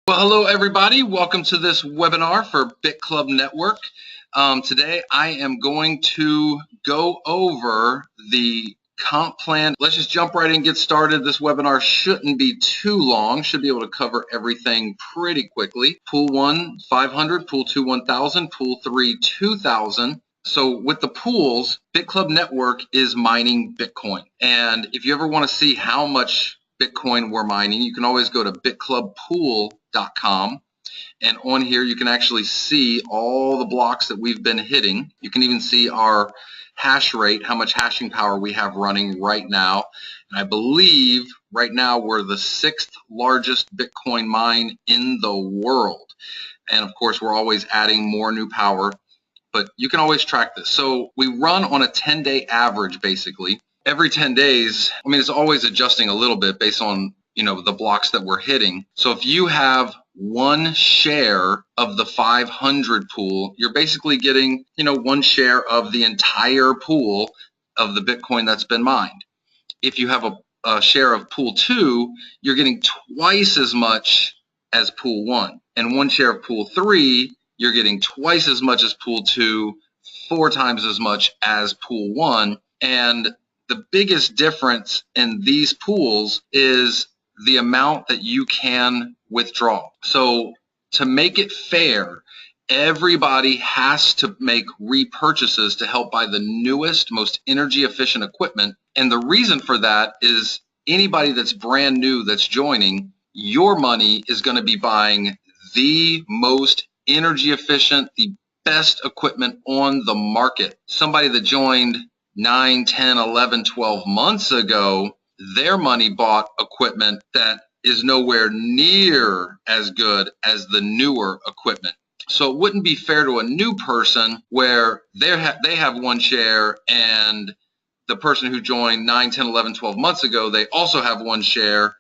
Well, hello everybody. Welcome to this webinar for Bitclub Network. Today I am going to go over the comp plan. Let's just jump right in and get started. This webinar shouldn't be too long. Should be able to cover everything pretty quickly. Pool 1, 500, Pool 2, 1,000, Pool 3, 2,000. So with the pools, Bitclub Network is mining Bitcoin. And if you ever want to see how much Bitcoin we're mining, you can always go to bitclubpool.com, and on here you can actually see all the blocks that we've been hitting. You can even see our hash rate, how much hashing power we have running right now. And I believe right now we're the 6th largest Bitcoin mine in the world. And of course we're always adding more new power, but you can always track this. So we run on a 10-day average basically. Every 10 days, I mean, it's always adjusting a little bit based on, the blocks that we're hitting. So if you have one share of the 500 pool, you're basically getting, one share of the entire pool of the Bitcoin that's been mined. If you have a share of pool 2, you're getting twice as much as pool 1. And one share of pool 3, you're getting twice as much as pool 2, 4 times as much as pool 1. And the biggest difference in these pools is the amount that you can withdraw. So to make it fair, everybody has to make repurchases to help buy the newest, most energy efficient equipment. And the reason for that is anybody that's brand new that's joining, your money is going to be buying the most energy efficient, the best equipment on the market. Somebody that joined 9, 10, 11, 12 months ago, their money bought equipment that is nowhere near as good as the newer equipment. So it wouldn't be fair to a new person where they have one share and the person who joined 9, 10, 11, 12 months ago, they also have one share.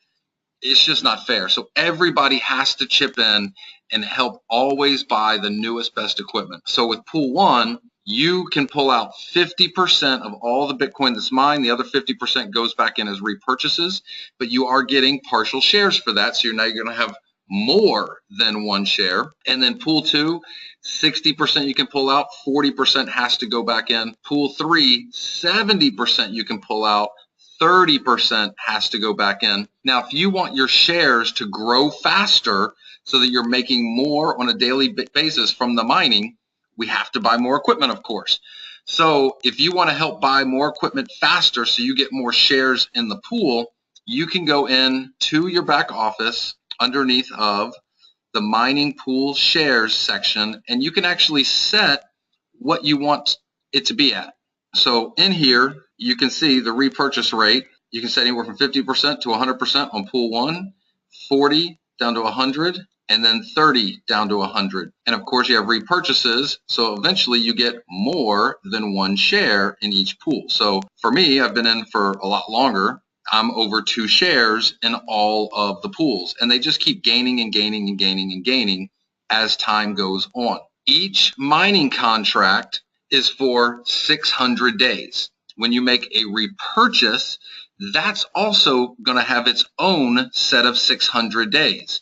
It's just not fair. So everybody has to chip in and help always buy the newest, best equipment. So with Pool 1, you can pull out 50% of all the Bitcoin that's mined. The other 50% goes back in as repurchases, but you are getting partial shares for that. So now you're going to have more than one share. And then Pool 2, 60% you can pull out, 40% has to go back in. Pool 3, 70% you can pull out, 30% has to go back in. Now, if you want your shares to grow faster so that you're making more on a daily basis from the mining, we have to buy more equipment, of course. So if you want to help buy more equipment faster so you get more shares in the pool, you can go in to your back office underneath of the mining pool shares section, and you can actually set what you want it to be at. So in here, you can see the repurchase rate. You can set anywhere from 50% to 100% on pool 1, 40 down to 100, and then 30 down to 100. And of course you have repurchases, so eventually you get more than one share in each pool. So for me, I've been in for a lot longer. I'm over 2 shares in all of the pools, and they just keep gaining and gaining and gaining and gaining as time goes on. Each mining contract is for 600 days. When you make a repurchase, that's also going to have its own set of 600 days.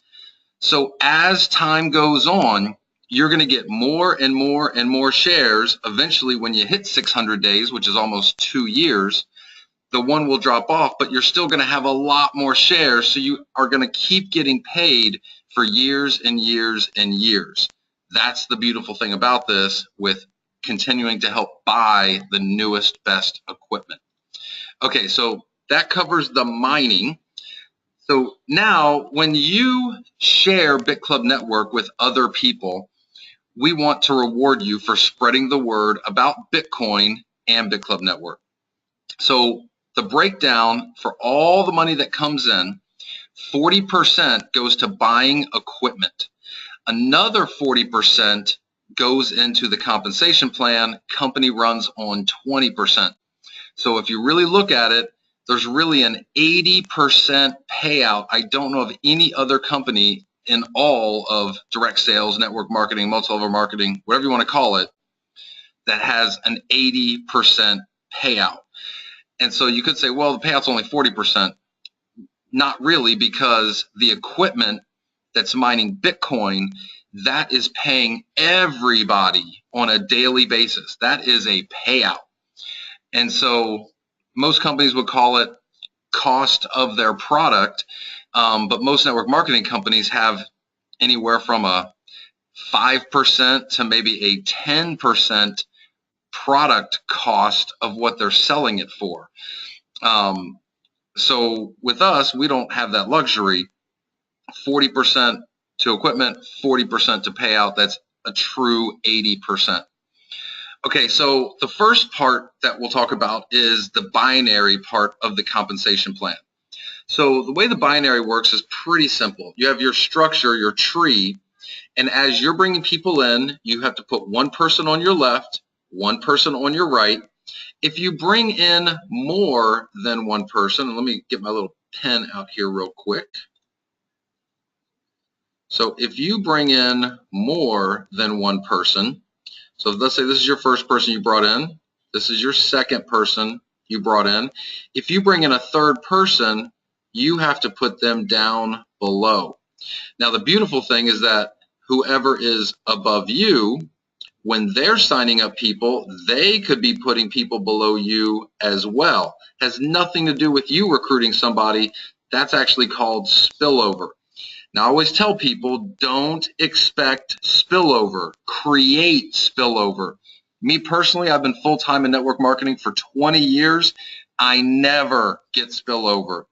So as time goes on, you're going to get more and more and more shares. Eventually, when you hit 600 days, which is almost 2 years, the one will drop off, but you're still going to have a lot more shares. So you are going to keep getting paid for years and years and years. That's the beautiful thing about this, with continuing to help buy the newest, best equipment. Okay, so that covers the mining. So now when you share Bitclub Network with other people, we want to reward you for spreading the word about Bitcoin and Bitclub Network. So the breakdown for all the money that comes in, 40% goes to buying equipment. Another 40% goes into the compensation plan. Company runs on 20%. So if you really look at it, there's really an 80% payout. I don't know of any other company in all of direct sales, network marketing, multi-level marketing, whatever you want to call it, that has an 80% payout. And so you could say, well, the payout's only 40%. Not really, because the equipment that's mining Bitcoin, that is paying everybody on a daily basis. That is a payout. And so most companies would call it cost of their product, but most network marketing companies have anywhere from a 5% to maybe a 10% product cost of what they're selling it for. So with us, we don't have that luxury. 40% to equipment, 40% to payout. That's a true 80%. Okay, so the first part that we'll talk about is the binary part of the compensation plan. So the way the binary works is pretty simple. You have your structure, your tree, and as you're bringing people in, you have to put one person on your left, one person on your right. If you bring in more than one person, let me get my little pen out here real quick. So if you bring in more than one person, so let's say this is your first person you brought in, this is your second person you brought in. If you bring in a third person, you have to put them down below. Now the beautiful thing is that whoever is above you, when they're signing up people, they could be putting people below you as well. Has nothing to do with you recruiting somebody. That's actually called spillover. Now, I always tell people, don't expect spillover. Create spillover. Me personally, I've been full-time in network marketing for 20 years. I never get spillover.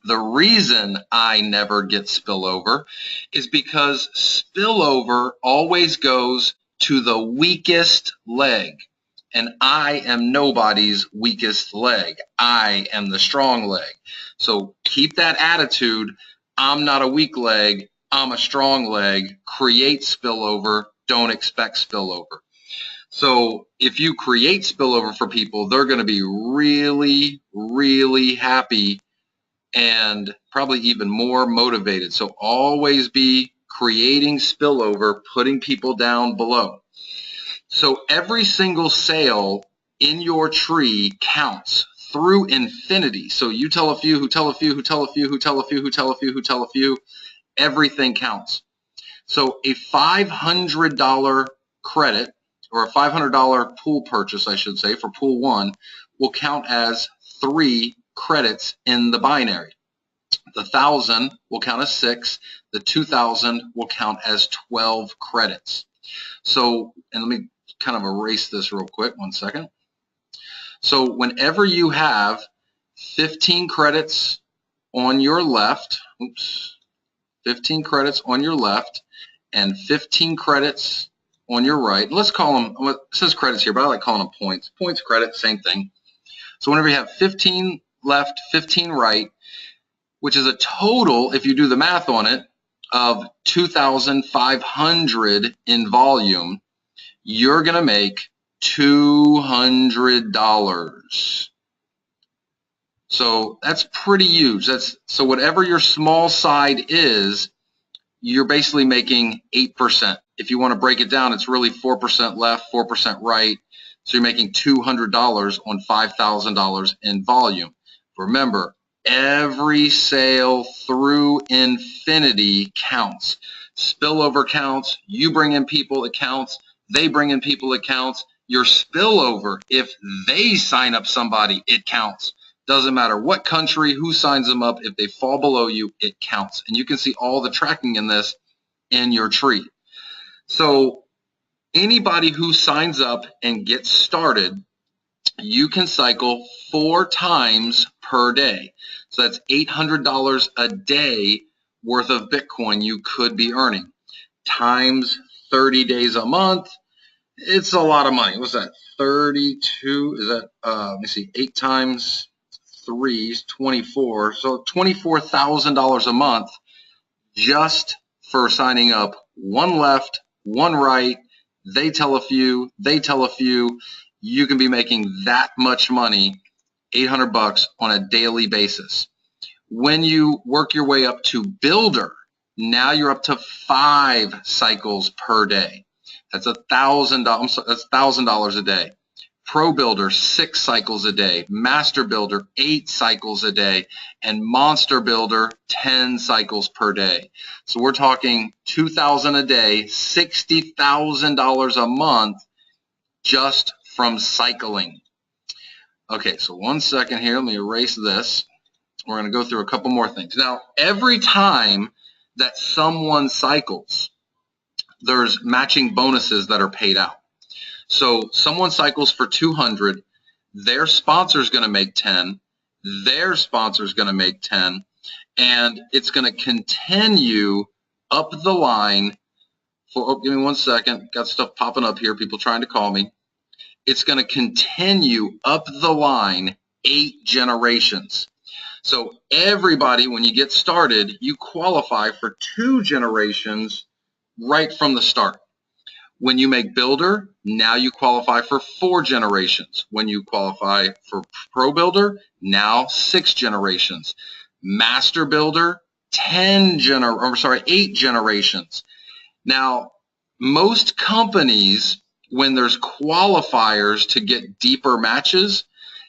The reason I never get spillover is because spillover always goes to the weakest leg. And I am nobody's weakest leg. I am the strong leg. So keep that attitude. I'm not a weak leg. I'm a strong leg. Create spillover. Don't expect spillover. So if you create spillover for people, they're going to be really, really happy and probably even more motivated. So always be creating spillover, putting people down below. So every single sale in your tree counts through infinity. So you tell a few, who tell a few, who tell a few, who tell a few, who tell a few, who tell a few, everything counts. So a $500 credit, or a $500 pool purchase, I should say, for pool 1 will count as 3 credits in the binary. The 1,000 will count as 6. The 2,000 will count as 12 credits. So, and let me kind of erase this real quick, 1 second. So whenever you have 15 credits on your left, 15 credits on your left and 15 credits on your right, let's call them, it says credits here, but I like calling them points. Points, credits, same thing. So whenever you have 15 left, 15 right, which is a total, if you do the math on it, of 2,500 in volume, you're going to make $200. So that's pretty huge. So whatever your small side is, you're basically making 8%. If you want to break it down, it's really 4% left, 4% right. So you're making $200 on $5,000 in volume. Remember, every sale through infinity counts. Spillover counts. You bring in people, it counts. They bring in people, it counts. Your spillover, if they sign up somebody, it counts. Doesn't matter what country, who signs them up. If they fall below you, it counts. And you can see all the tracking in this in your tree. So anybody who signs up and gets started, you can cycle 4 times per day. So that's $800 a day worth of Bitcoin you could be earning. Times 30 days a month, it's a lot of money. What's that? 32, is that, let me see, 8 times 3 is 24. So $24,000 a month just for signing up 1 left, 1 right. They tell a few, they tell a few. You can be making that much money, $800 on a daily basis. When you work your way up to builder, now you're up to 5 cycles per day. That's $1,000. That's $1,000 a day. Pro Builder 6 cycles a day, Master Builder 8 cycles a day, and Monster Builder 10 cycles per day. So we're talking $2,000 a day, $60,000 a month just from cycling. Okay, so 1 second here, let me erase this. We're going to go through a couple more things. Now, every time that someone cycles, there's matching bonuses that are paid out. So someone cycles for 200, their sponsor is going to make 10, their sponsor is going to make 10, and it's going to continue up the line for, oh, give me 1 second, got stuff popping up here, people trying to call me. It's going to continue up the line 8 generations. So everybody, when you get started, you qualify for 2 generations right from the start. When you make Builder, now you qualify for 4 generations. When you qualify for Pro Builder, now 6 generations. Master Builder, 8 generations. Now, most companies, when there's qualifiers to get deeper matches,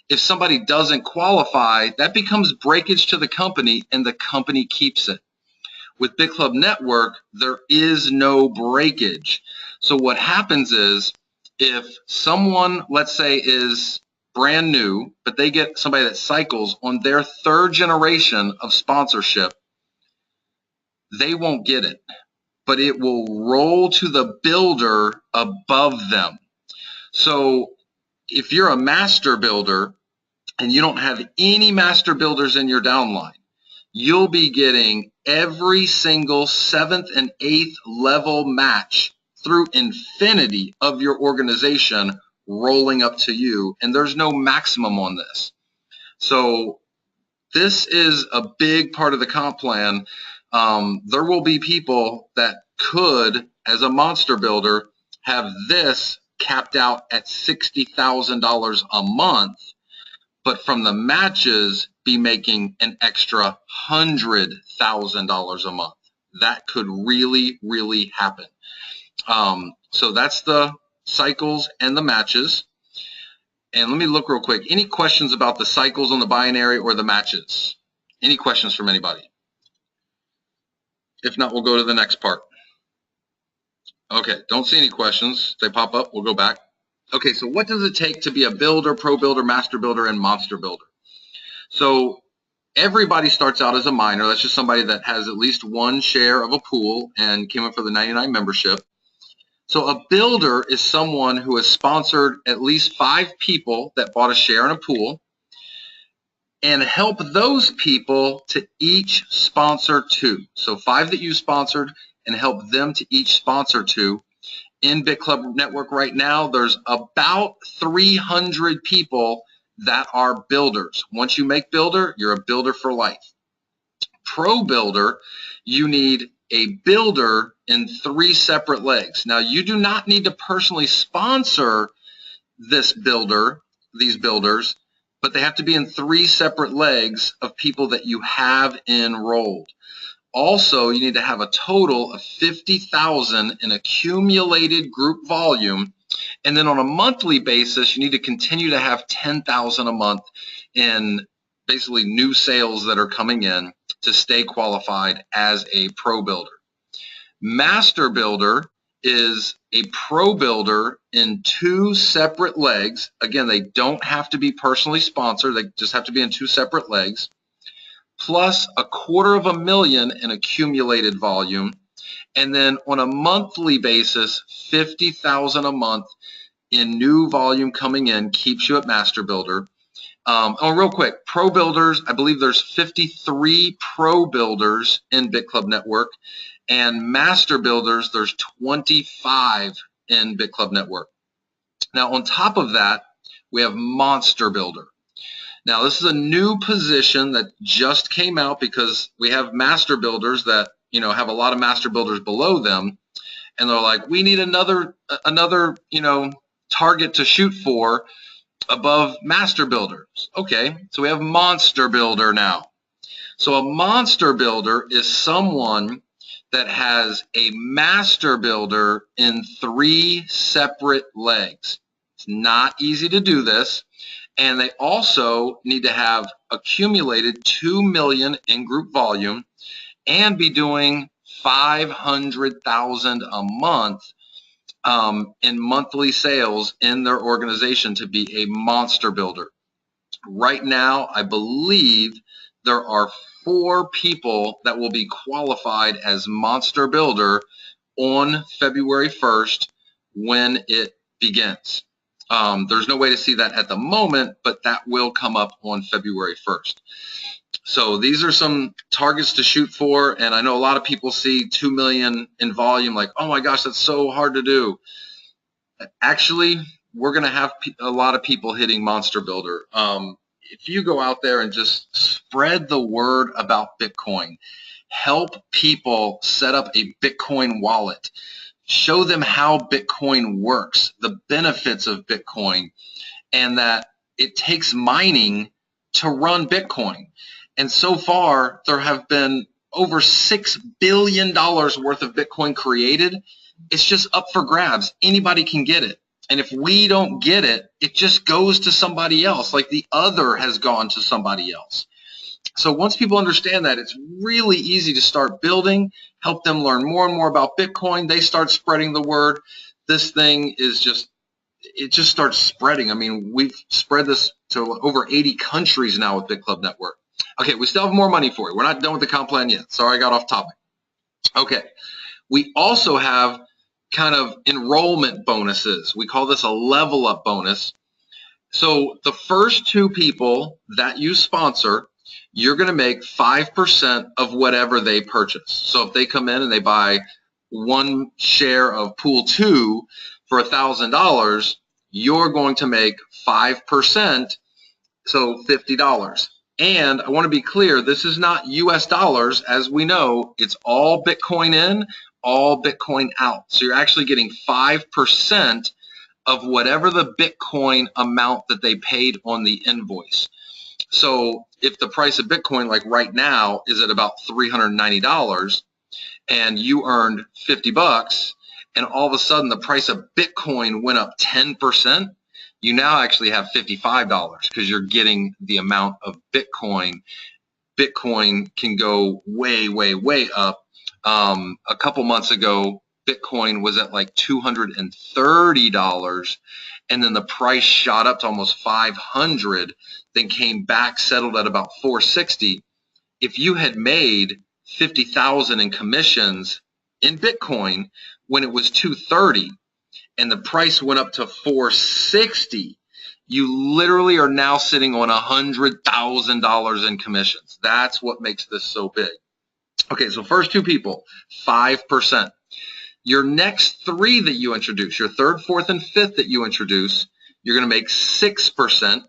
if somebody doesn't qualify, that becomes breakage to the company and the company keeps it. With Bitclub Network, there is no breakage. So what happens is if someone, let's say, is brand new, but they get somebody that cycles on their 3rd generation of sponsorship, they won't get it, but it will roll to the builder above them. So if you're a master builder and you don't have any master builders in your downline, you'll be getting every single 7th and 8th level match through infinity of your organization rolling up to you, and there's no maximum on this. So this is a big part of the comp plan. There will be people that could, as a monster builder, have this capped out at $60,000 a month, but from the matches be making an extra $100,000 a month. That could really, really happen. So that's the cycles and the matches. And let me look real quick. Any questions about the cycles on the binary or the matches? Any questions from anybody? If not, we'll go to the next part. Okay, don't see any questions. They pop up, we'll go back. Okay, so what does it take to be a builder, pro builder, master builder, and monster builder? So everybody starts out as a minor. That's just somebody that has at least 1 share of a pool and came up for the 99 membership. So a builder is someone who has sponsored at least 5 people that bought a share in a pool and help those people to each sponsor 2. So 5 that you sponsored and help them to each sponsor 2. In Bitclub Network right now, there's about 300 people that are builders. Once you make builder, you're a builder for life. Pro builder, you need a builder in 3 separate legs. Now, you do not need to personally sponsor this builder, these builders, but they have to be in 3 separate legs of people that you have enrolled. Also, you need to have a total of 50,000 in accumulated group volume. And then on a monthly basis, you need to continue to have 10,000 a month in basically new sales that are coming in to stay qualified as a pro builder. Master builder is a pro builder in 2 separate legs. Again, they don't have to be personally sponsored. They just have to be in 2 separate legs, plus $250,000 in accumulated volume. And then on a monthly basis, 50,000 a month in new volume coming in keeps you at master builder. Oh, real quick, pro builders, I believe there's 53 pro builders in Bitclub Network, and master builders, there's 25 in Bitclub Network. Now, on top of that, we have monster builder. Now, this is a new position that just came out because we have master builders that, have a lot of master builders below them, and they're like, we need another, target to shoot for above master builders. Okay, so we have monster builder now. So a monster builder is someone that has a master builder in 3 separate legs. It's not easy to do this. And they also need to have accumulated 2 million in group volume and be doing 500,000 a month in monthly sales in their organization to be a monster builder. Right now, I believe there are 4 people that will be qualified as monster builder on February 1st when it begins. There's no way to see that at the moment, but that will come up on February 1st. So these are some targets to shoot for, and I know a lot of people see 2 million in volume like, oh my gosh, that's so hard to do. Actually, we're going to have a lot of people hitting Monster Builder. If you go out there and just spread the word about Bitcoin, help people set up a Bitcoin wallet, show them how Bitcoin works, the benefits of Bitcoin, and that it takes mining to run Bitcoin. And so far, there have been over $6 billion worth of Bitcoin created. It's just up for grabs. Anybody can get it. And if we don't get it, it just goes to somebody else, like the other has gone to somebody else. So once people understand that, it's really easy to start building, help them learn more and more about Bitcoin. They start spreading the word. This thing is just, it just starts spreading. I mean, we've spread this to over 80 countries now with Bitclub Network. Okay, we still have more money for you. We're not done with the comp plan yet. Sorry, I got off topic. Okay, we also have kind of enrollment bonuses. We call this a level up bonus. So the first 2 people that you sponsor, you're going to make 5% of whatever they purchase. So if they come in and they buy 1 share of pool 2 for $1,000, you're going to make 5%, so $50. And I want to be clear, this is not US dollars. As we know, it's all Bitcoin in, all Bitcoin out. So you're actually getting 5% of whatever the Bitcoin amount that they paid on the invoice. So if the price of Bitcoin, like right now, is at about $390 and you earned 50 bucks, and all of a sudden the price of Bitcoin went up 10%, you now actually have $55 because you're getting the amount of Bitcoin. Bitcoin can go way, way, way up. A couple months ago, Bitcoin was at like $230, and then the price shot up to almost 500, then came back, settled at about 460. If you had made 50,000 in commissions in Bitcoin when it was 230 and the price went up to 460, you literally are now sitting on $100,000 in commissions. That's what makes this so big. Okay, so first 2 people, 5%. Your next 3 that you introduce, your 3rd, 4th, and 5th that you introduce, you're going to make 6%.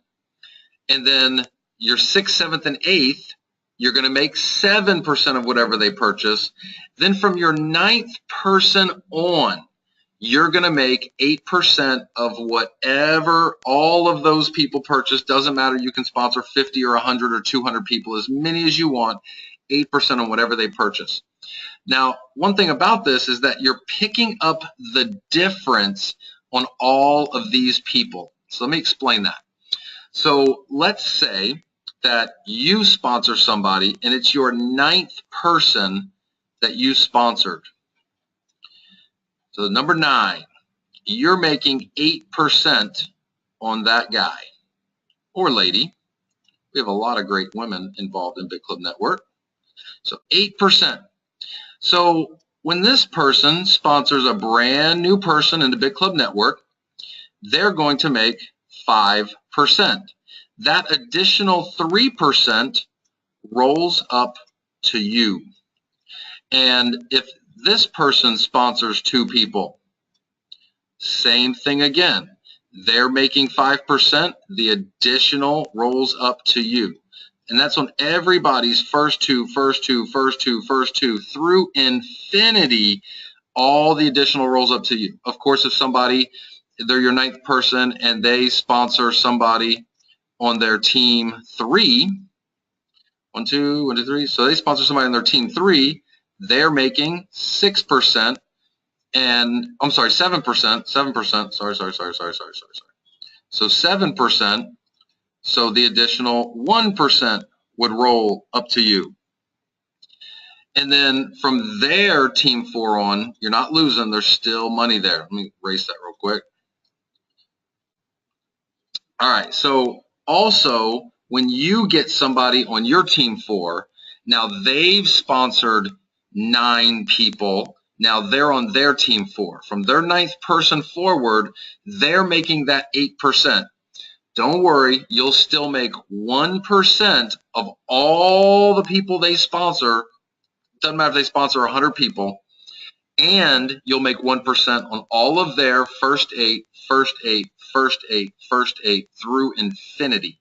And then your 6th, 7th, and 8th, you're going to make 7% of whatever they purchase. Then from your 9th person on, you're going to make 8% of whatever all of those people purchase. Doesn't matter. You can sponsor 50 or 100 or 200 people, as many as you want, 8% on whatever they purchase. Now, one thing about this is that you're picking up the difference on all of these people. So let me explain that. So let's say that you sponsor somebody and it's your 9th person that you sponsored. So number 9, you're making 8% on that guy or lady. We have a lot of great women involved in Bitclub Network. So 8%. So when this person sponsors a brand new person in the Bitclub Network, they're going to make 5%. That additional 3% rolls up to you. And if this person sponsors 2 people, same thing again. They're making 5%. The additional rolls up to you. And that's on everybody's first two through infinity. All the additional rolls up to you. Of course, if somebody, they're your 9th person and they sponsor somebody on their team 3, 1, 2, 3. So they sponsor somebody on their team 3. They're making 6%, and I'm sorry, 7%. 7%. Sorry. So 7%. So the additional 1% would roll up to you. And then from there, team 4 on, you're not losing. There's still money there. Let me erase that real quick. All right. So also, when you get somebody on your team 4, now they've sponsored 9 people. Now they're on their team 4. From their 9th person forward, they're making that 8%. Don't worry, you'll still make 1% of all the people they sponsor. Doesn't matter if they sponsor 100 people, and you'll make 1% on all of their first 8, first 8, first 8, first 8 through infinity.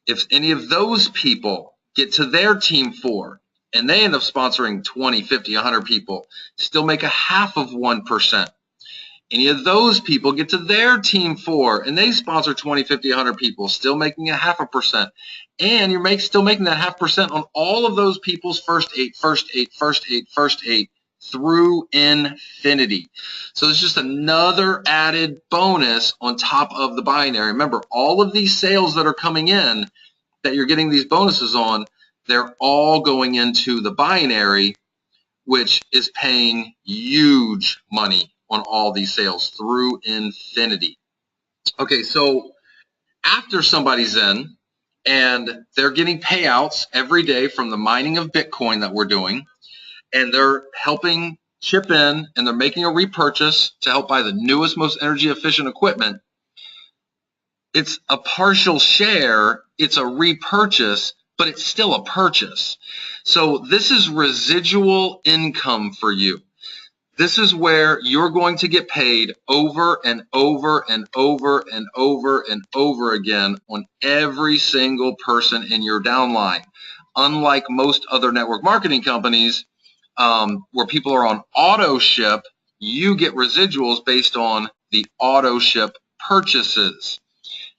If any of those people get to their team 4 and they end up sponsoring 20, 50, 100 people, still make a half of 1%. Any of those people get to their team 4 and they sponsor 20, 50, 100 people, still making a half a percent. And you're still making that 0.5% on all of those people's first 8, first 8, first 8, first 8 through infinity. So there's just another added bonus on top of the binary. Remember, all of these sales that are coming in that you're getting these bonuses on, they're all going into the binary, which is paying huge money on all these sales through infinity. Okay, so after somebody's in and they're getting payouts every day from the mining of Bitcoin that we're doing, and they're helping chip in and they're making a repurchase to help buy the newest, most energy efficient equipment, it's a partial share, it's a repurchase, but it's still a purchase. So this is residual income for you. This is where you're going to get paid over and over and over and over and over again on every single person in your downline. Unlike most other network marketing companies, where people are on auto ship, you get residuals based on the auto ship purchases.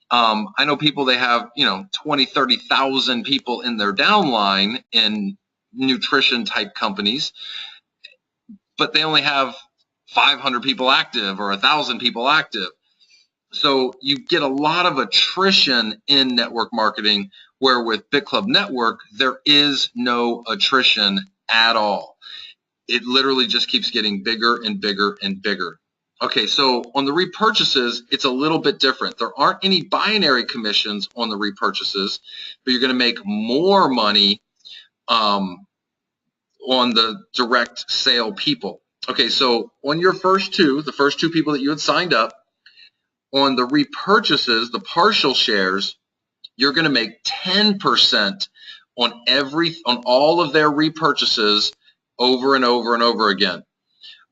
I know people, they have 20, 30,000 people in their downline in nutrition type companies, but they only have 500 people active or 1,000 people active. So you get a lot of attrition in network marketing, where with Bitclub Network, there is no attrition at all. It literally just keeps getting bigger and bigger and bigger. Okay, so on the repurchases, it's a little bit different. There aren't any binary commissions on the repurchases, but you're going to make more money on the direct sale people. Okay, so on your the first two people that you had signed up, on the repurchases, the partial shares, you're going to make 10% on all of their repurchases over and over and over again.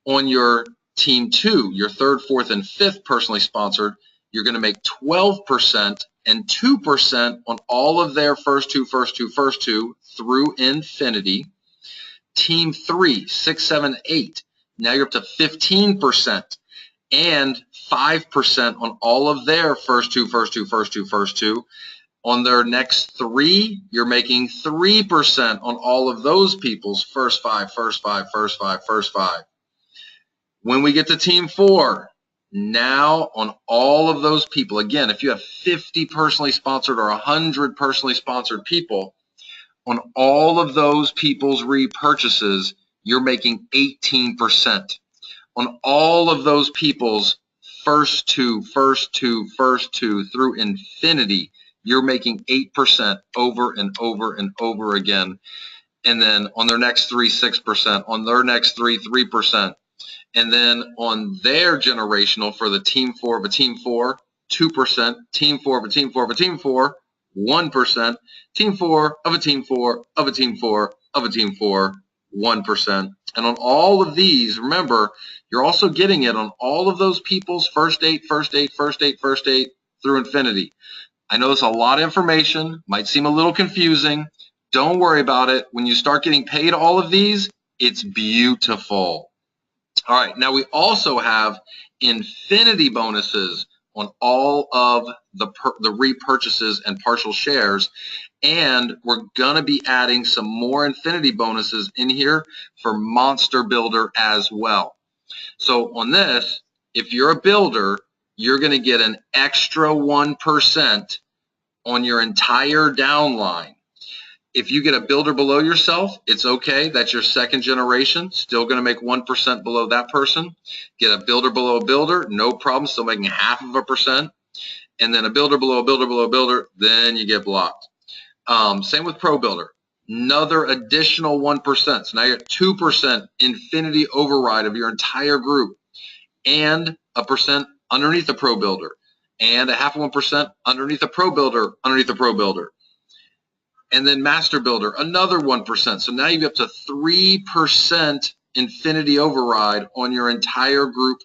On your team 2, your 3rd, 4th, and 5th personally sponsored, you're going to make 12% and 2% on all of their first two through infinity. Team 3, 6, 7, 8, now you're up to 15% and 5% on all of their first two. On their next 3, you're making 3% on all of those people's first 5. When we get to team 4, now on all of those people, again, if you have 50 personally sponsored or 100 personally sponsored people, on all of those people's repurchases, you're making 18%. On all of those people's first two through infinity, you're making 8% over and over and over again. And then on their next 3, 6%, on their next 3, 3%. And then on their generational, for the team 4 of a team 4, 2%, team 4 of a team 4 of a team 4, 1%, team 4 of a team 4 of a team 4 of a team 4, 1%. And on all of these, remember, you're also getting it on all of those people's first 8 through infinity. I know it's a lot of information, might seem a little confusing. Don't worry about it. When you start getting paid all of these, it's beautiful. All right, now we also have infinity bonuses on all of the repurchases and partial shares, and we're going to be adding some more infinity bonuses in here for Monster Builder as well. So on this, if you're a builder, you're going to get an extra 1% on your entire downline. If you get a builder below yourself, it's okay. That's your second generation. Still going to make 1% below that person. Get a builder below a builder, no problem. Still making 0.5%. And then a builder below a builder below a builder, then you get blocked. Same with Pro Builder. Another additional 1%. So now you're at 2% infinity override of your entire group, and a percent underneath the Pro Builder, and a 0.5% underneath the Pro Builder, underneath the Pro Builder. And then Master Builder, another 1%. So now you get up to 3% infinity override on your entire group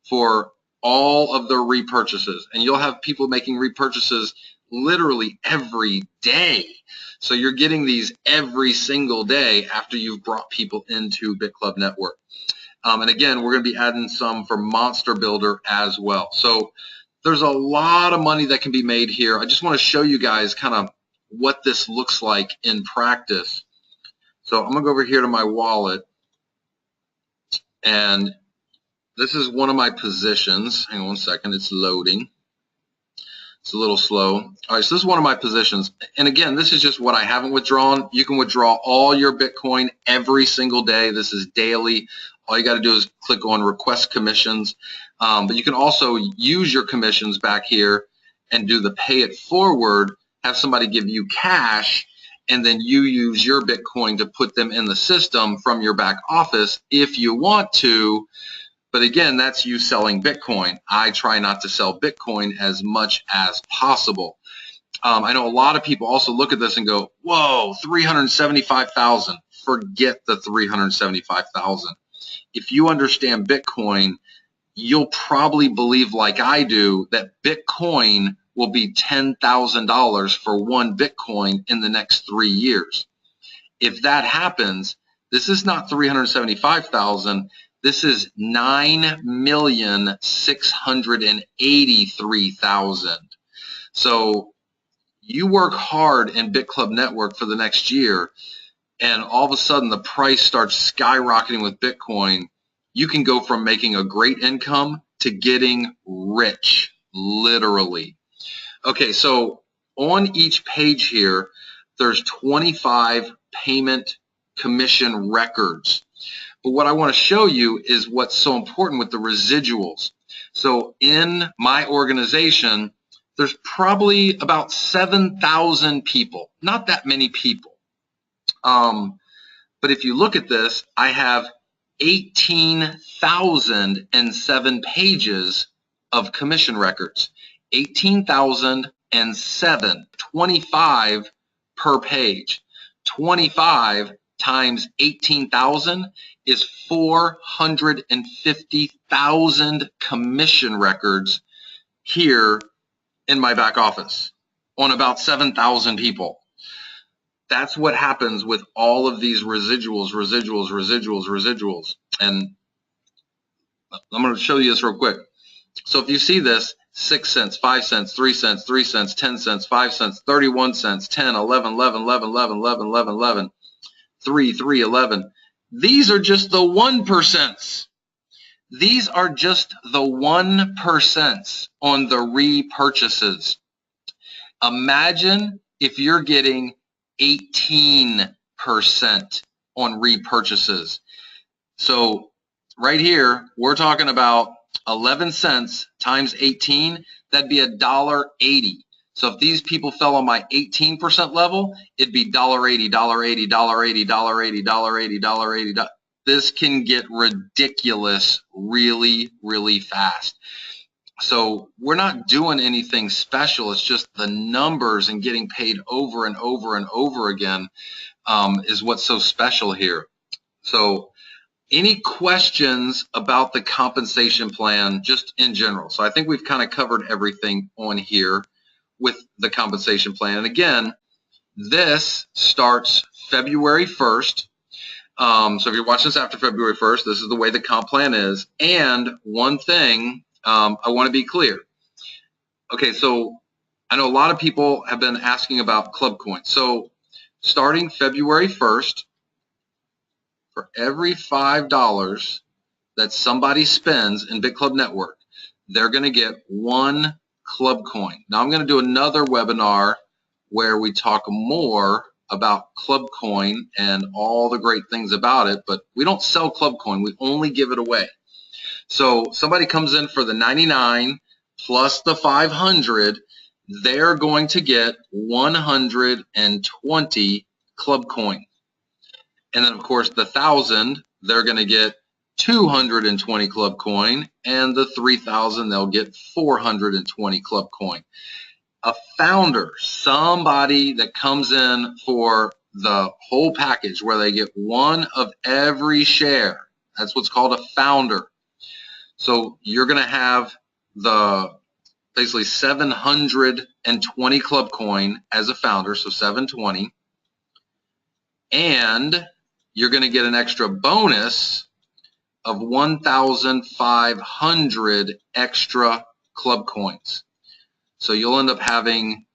for all of the repurchases. And you'll have people making repurchases literally every day. So you're getting these every single day after you've brought people into Bitclub Network. And again, we're going to be adding some for Monster Builder as well. So there's a lot of money that can be made here. I just want to show you guys kind of what this looks like in practice. So I'm going to go over here to my wallet, and this is one of my positions. Hang on one second, it's loading. It's a little slow. All right, so this is one of my positions. And again, this is just what I haven't withdrawn. You can withdraw all your Bitcoin every single day. This is daily. All you got to do is click on request commissions. But you can also use your commissions back here and do the pay it forward, have somebody give you cash, and then you use your Bitcoin to put them in the system from your back office if you want to. But again, that's you selling Bitcoin. I try not to sell Bitcoin as much as possible. I know a lot of people also look at this and go, whoa, 375,000. Forget the 375,000. If you understand Bitcoin, you'll probably believe like I do that Bitcoin will be $10,000 for one Bitcoin in the next 3 years. If that happens, this is not 375,000. This is 9,683,000. So you work hard in Bitclub Network for the next year, and all of a sudden the price starts skyrocketing with Bitcoin. You can go from making a great income to getting rich, literally. Okay, so on each page here, there's 25 payment commission records. But what I want to show you is what's so important with the residuals. So in my organization, there's probably about 7,000 people, not that many people. But if you look at this, I have 18,007 pages of commission records. 18,007, 25 per page. 25 times 18,000 is 450,000 commission records here in my back office on about 7,000 people. That's what happens with all of these residuals. And I'm going to show you this real quick. So if you see this, 6 cents, 5 cents, 3 cents, 3 cents, 10 cents, 5 cents, 31 cents, 10, 11, 11, 11, 11, 11, 11, 11, 3, 3, 11. These are just the 1%. These are just the 1% on the repurchases. Imagine if you're getting 18% on repurchases. So right here, we're talking about 11 cents times 18, that'd be $1.80. So if these people fell on my 18% level, it'd be $1.80, $1.80, $1.80, $1.80, $1.80, $1.80. This can get ridiculous really, really fast. So we're not doing anything special. It's just the numbers and getting paid over and over and over again is what's so special here. So any questions about the compensation plan just in general? So I think we've kind of covered everything on here with the compensation plan. And again, this starts February 1st. So if you're watching this after February 1st, this is the way the comp plan is. And one thing I want to be clear. Okay, so I know a lot of people have been asking about Club Coins. So starting February 1st, for every $5 that somebody spends in Bitclub Network, they're going to get 1 club coin. Now I'm going to do another webinar where we talk more about club coin and all the great things about it, but we don't sell club coin, we only give it away. So somebody comes in for the 99 plus the 500, they're going to get 120 club coin. And then of course the 1,000, they're going to get 220 club coin, and the 3,000, they'll get 420 club coin. A founder, somebody that comes in for the whole package where they get 1 of every share, that's what's called a founder. So you're going to have the basically 720 club coin as a founder, so 720, and you're going to get an extra bonus of 1,500 extra club coins. So you'll end up having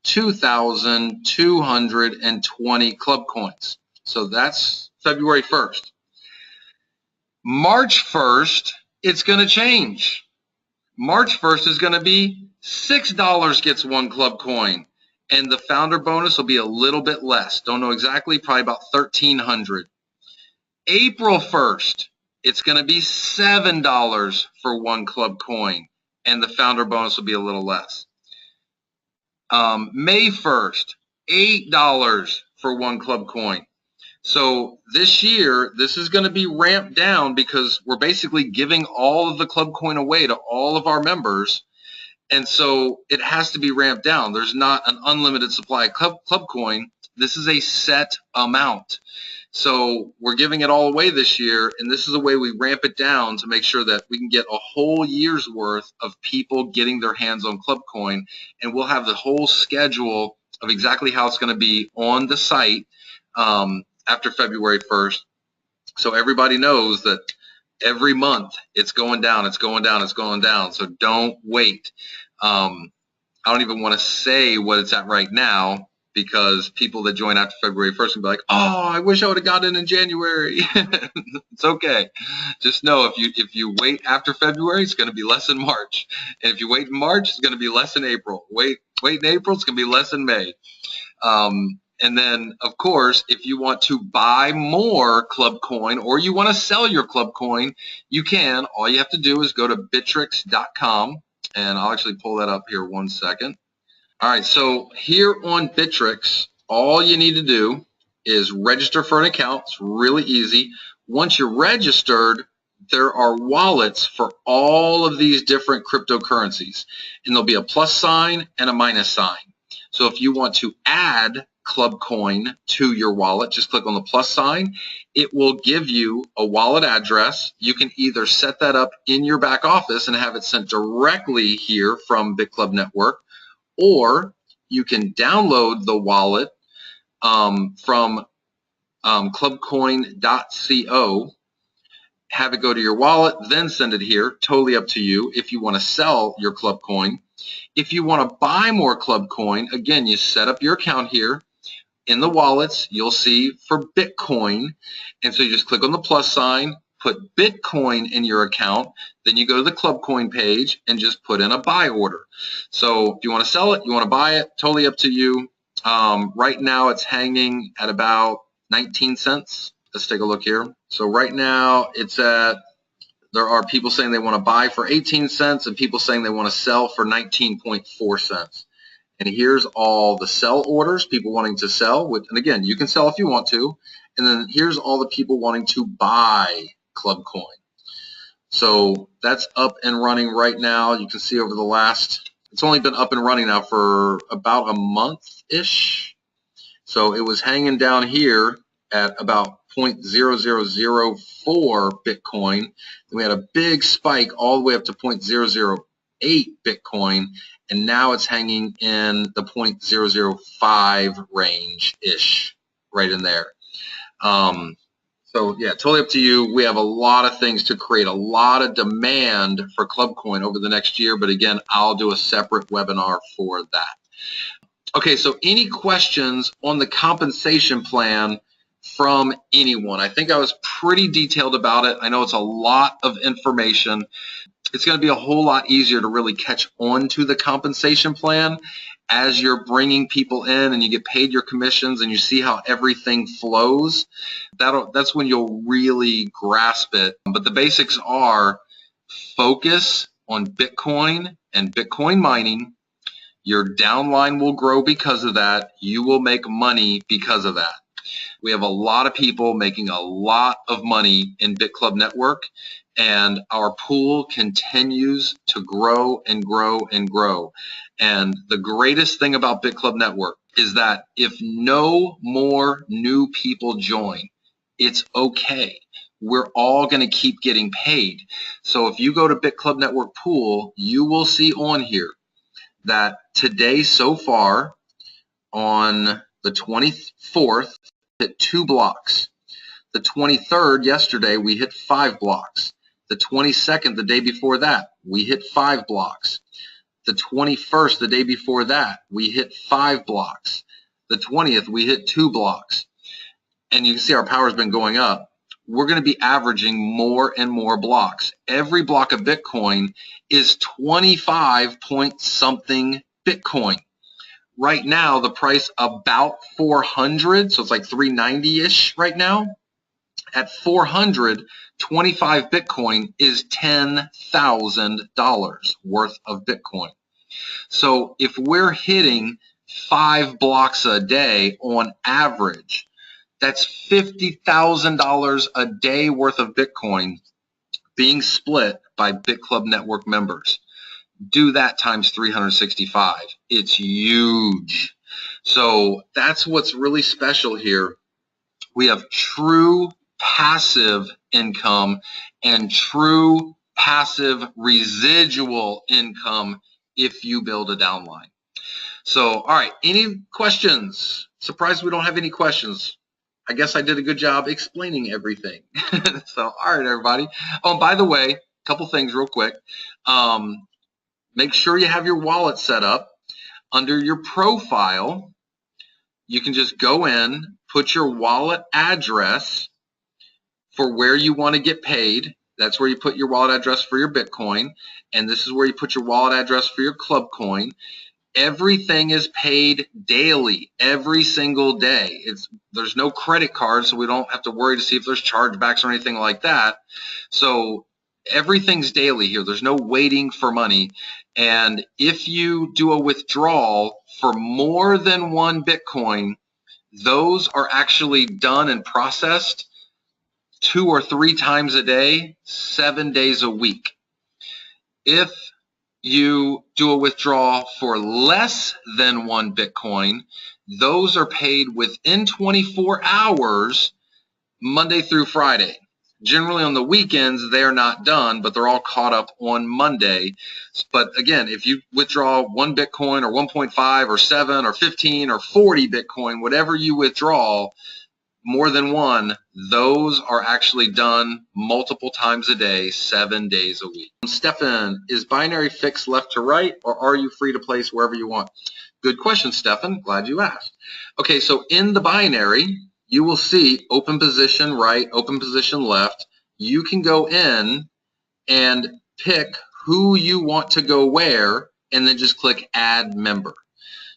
2,220 club coins. So that's February 1st. March 1st, it's going to change. March 1st is going to be $6 gets 1 club coin, and the founder bonus will be a little bit less. Don't know exactly, probably about 1,300. April 1st, it's going to be $7 for 1 club coin, and the founder bonus will be a little less. May 1st, $8 for 1 club coin. So this year, this is going to be ramped down because we're basically giving all of the club coin away to all of our members. And so it has to be ramped down. There's not an unlimited supply of club coin. This is a set amount. So we're giving it all away this year, and this is the way we ramp it down to make sure that we can get a whole year's worth of people getting their hands on club coin, and we'll have the whole schedule of exactly how it's going to be on the site after February 1st. So everybody knows that every month it's going down, it's going down, it's going down. So don't wait. I don't even want to say what it's at right now, because people that join after February 1st will be like, oh, I wish I would have got in January. It's okay. Just know if you wait after February, it's going to be less in March. And if you wait in March, it's going to be less in April. Wait in April, it's going to be less in May. And then, of course, if you want to buy more club coin or you want to sell your club coin, you can. All you have to do is go to Bittrex.com, and I'll actually pull that up here one second. All right, so here on Bittrex, all you need to do is register for an account. It's really easy. Once you're registered, there are wallets for all of these different cryptocurrencies, and there'll be a plus sign and a minus sign. So if you want to add club coin to your wallet, just click on the plus sign. It will give you a wallet address. You can either set that up in your back office and have it sent directly here from Bitclub Network, or you can download the wallet from clubcoin.co, have it go to your wallet, then send it here. Totally up to you if you want to sell your club coin. If you want to buy more club coin, again, you set up your account here. In the wallets, you'll see for Bitcoin, and so you just click on the plus sign, put Bitcoin in your account, then you go to the club coin page and just put in a buy order. So if you want to sell it, you want to buy it, totally up to you. Right now it's hanging at about 19 cents. Let's take a look here. So right now it's at, there are people saying they want to buy for 18 cents and people saying they want to sell for 19.4 cents. And here's all the sell orders, people wanting to sell. And again, you can sell if you want to. And then here's all the people wanting to buy club coin. So that's up and running right now. You can see over the last, it's only been up and running now for about a month-ish. So it was hanging down here at about 0.0004 Bitcoin. Then we had a big spike all the way up to 0.008 Bitcoin. And now it's hanging in the 0.005 range-ish, right in there. So yeah, totally up to you. We have a lot of things to create a lot of demand for club coin over the next year, but again, I'll do a separate webinar for that. Okay, so any questions on the compensation plan from anyone? I think I was pretty detailed about it. I know it's a lot of information. it's going to be a whole lot easier to really catch on to the compensation plan as you're bringing people in and you get paid your commissions and you see how everything flows. That's when you'll really grasp it. But the basics are focus on Bitcoin and Bitcoin mining. Your downline will grow because of that. You will make money because of that. We have a lot of people making a lot of money in Bitclub Network, and our pool continues to grow and grow and grow. And the greatest thing about Bitclub Network is that if no more new people join, it's okay. We're all going to keep getting paid. So if you go to Bitclub Network Pool, you will see on here that today so far on the 24th, hit 2 blocks. The 23rd, yesterday, we hit 5 blocks. The 22nd, the day before that, we hit 5 blocks. The 21st, the day before that, we hit 5 blocks. The 20th, we hit 2 blocks. And you can see our power has been going up. We're going to be averaging more and more blocks. Every block of Bitcoin is 25 point something Bitcoin. Right now, the price about 400, so it's like 390-ish right now. At 400, 25 Bitcoin is $10,000 worth of Bitcoin. So if we're hitting 5 blocks a day on average, that's $50,000 a day worth of Bitcoin being split by Bitclub Network members. Do that times 365. It's huge. So that's what's really special here. We have true passive income and true passive residual income if you build a downline. So, all right, any questions? Surprised we don't have any questions. I guess I did a good job explaining everything. So, all right, everybody. Oh, by the way, a couple things real quick. Make sure you have your wallet set up. Under your profile, you can just go in, put your wallet address for where you want to get paid. That's where you put your wallet address for your Bitcoin. And this is where you put your wallet address for your Club Coin. Everything is paid daily, every single day. There's no credit card, so we don't have to worry to see if there's chargebacks or anything like that. So everything's daily here. There's no waiting for money. And if you do a withdrawal for more than 1 Bitcoin, those are actually done and processed 2 or 3 times a day, 7 days a week. If you do a withdrawal for less than 1 Bitcoin, those are paid within 24 hours, Monday through Friday. Generally on the weekends, they're not done, but they're all caught up on Monday. But again, if you withdraw 1 Bitcoin or 1.5 or 7 or 15 or 40 Bitcoin, whatever you withdraw, more than 1, those are actually done multiple times a day, 7 days a week. Stefan, is binary fixed left to right, or are you free to place wherever you want? Good question, Stefan. Glad you asked. Okay, so in the binary, you will see open position right, open position left. You can go in and pick who you want to go where, and then just click add member.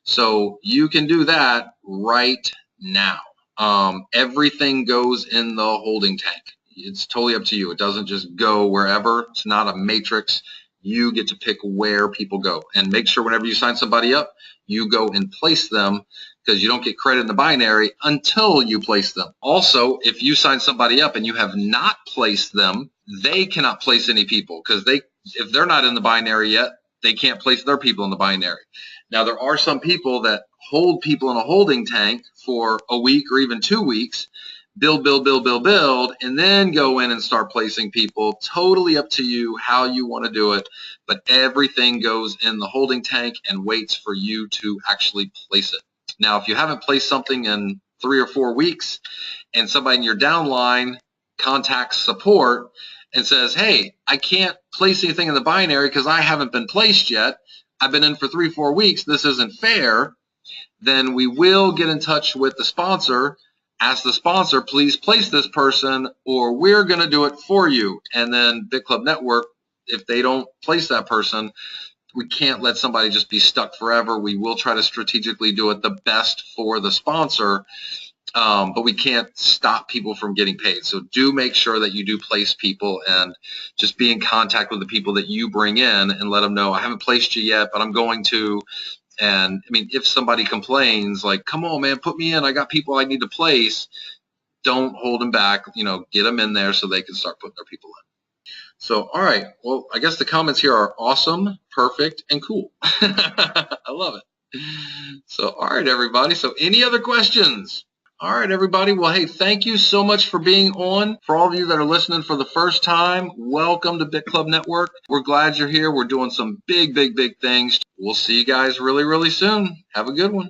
So you can do that right now. Everything goes in the holding tank. It's totally up to you. It doesn't just go wherever. It's not a matrix. You get to pick where people go. And make sure whenever you sign somebody up, you go and place them, because you don't get credit in the binary until you place them. Also, if you sign somebody up and you have not placed them, they cannot place any people, because if they're not in the binary yet, they can't place their people in the binary. Now, there are some people that hold people in a holding tank for a week or even 2 weeks, build, and then go in and start placing people. Totally up to you how you want to do it, but everything goes in the holding tank and waits for you to actually place it. Now, if you haven't placed something in 3 or 4 weeks and somebody in your downline contacts support and says, hey, I can't place anything in the binary because I haven't been placed yet, I've been in for 3 or 4 weeks, this isn't fair, then we will get in touch with the sponsor, ask the sponsor, please place this person, or we're going to do it for you. And then Bitclub Network if they don't place that person, we can't let somebody just be stuck forever. We will try to strategically do it the best for the sponsor, but we can't stop people from getting paid. So do make sure that you do place people, and just be in contact with the people that you bring in and let them know, I haven't placed you yet, but I'm going to. And I mean, if somebody complains, like, come on, man, put me in, I got people I need to place, don't hold them back, get them in there so they can start putting their people in. So, all right, well, I guess the comments here are awesome, perfect, and cool. I love it. So, all right, everybody. So, any other questions? All right, everybody. Well, hey, thank you so much for being on. For all of you that are listening for the first time, welcome to Bitclub Network. We're glad you're here. We're doing some big, big, big things. We'll see you guys really, really soon. Have a good one.